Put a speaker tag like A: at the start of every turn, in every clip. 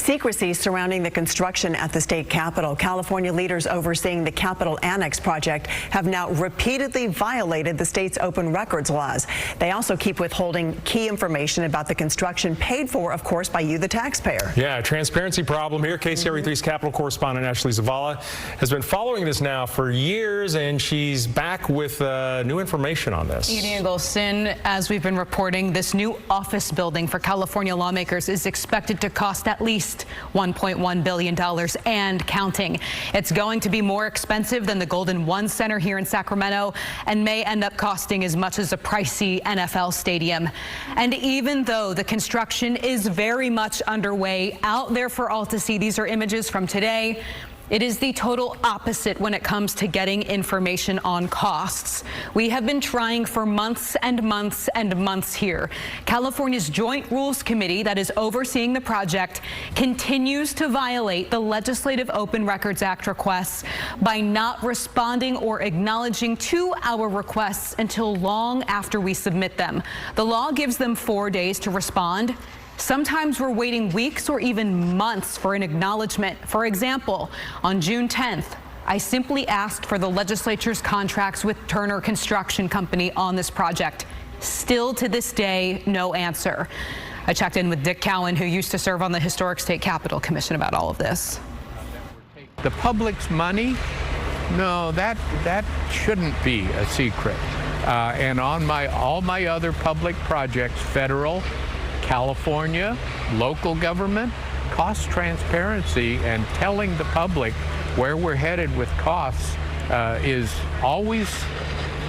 A: Secrecy surrounding the construction at the state capitol. California leaders overseeing the Capitol Annex project have now repeatedly violated the state's open records laws. They also keep withholding key information about the construction, paid for, of course, by you, the taxpayer.
B: Yeah, transparency problem here. KCRA3's Capitol correspondent Ashley Zavala has been following this now for years, and she's back with new information on this.
C: Edie Eggleston, as we've been reporting, this new office building for California lawmakers is expected to cost at least $1.1 billion and counting. It's going to be more expensive than the Golden One Center here in Sacramento and may end up costing as much as a pricey NFL stadium. And even though the construction is very much underway, out there for all to see, these are images from today. It is the total opposite when it comes to getting information on costs. We have been trying for months and months and months here. California's Joint Rules Committee that is overseeing the project continues to violate the Legislative Open Records Act requests by not responding or acknowledging to our requests until long after we submit them. The law gives them 4 days to respond. Sometimes we're waiting weeks or even months for an acknowledgement. For example, on June 10th, I simply asked for the legislature's contracts with Turner Construction Company on this project. Still to this day, no answer. I checked in with Dick Cowan, who used to serve on the Historic State Capitol Commission, about all of this.
D: The public's money? No, that shouldn't be a secret. And on all my other public projects, federal, California, local government, cost transparency and telling the public where we're headed with costs is always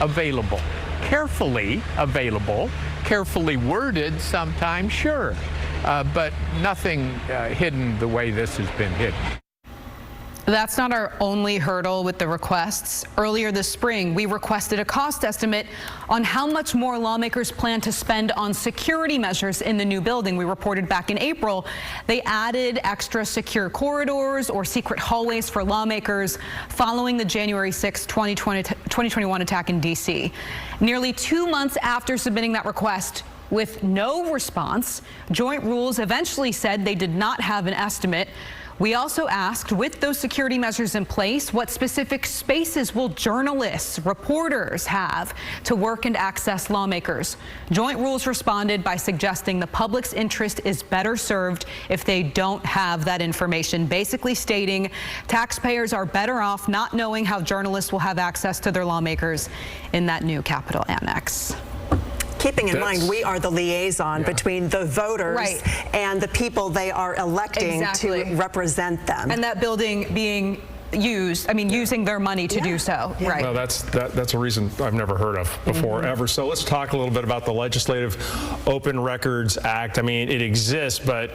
D: available. Carefully available, carefully worded sometimes, sure, but nothing hidden the way this has been hidden.
C: That's not our only hurdle with the requests. Earlier this spring, we requested a cost estimate on how much more lawmakers plan to spend on security measures in the new building. We reported back in April they added extra secure corridors or secret hallways for lawmakers following the January 6, 2021 attack in D.C. Nearly 2 months after submitting that request, with no response, Joint Rules eventually said they did not have an estimate. We also asked, with those security measures in place, what specific spaces will journalists, reporters have to work and access lawmakers? Joint Rules responded by suggesting the public's interest is better served if they don't have that information, basically stating taxpayers are better off not knowing how journalists will have access to their lawmakers in that new Capitol Annex.
A: Keeping in mind, we are the liaison between the voters and the people they are electing to represent them.
C: And that building being used, using their money to do so. Right.
B: Well, that's a reason I've never heard of before, ever. So let's talk a little bit about the Legislative Open Records Act. It exists, but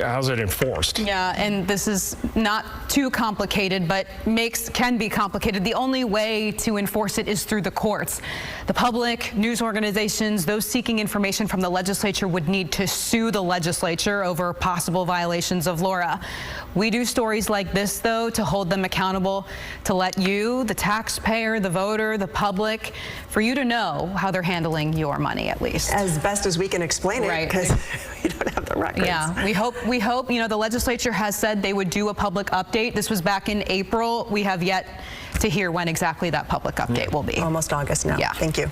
B: how's it enforced?
C: Yeah, and this is not too complicated, but can be complicated. The only way to enforce it is through the courts. The public, news organizations, those seeking information from the legislature would need to sue the legislature over possible violations of LORA. We do stories like this, though, to hold them accountable, to let you, the taxpayer, the voter, the public, for you to know how they're handling your money, at least.
A: As best as we can explain it, because we don't have the records.
C: Yeah, we hope, the legislature has said they would do a public update. This was back in April. We have yet to hear when exactly that public update will be.
A: Almost August now.
C: Yeah.
A: Thank you.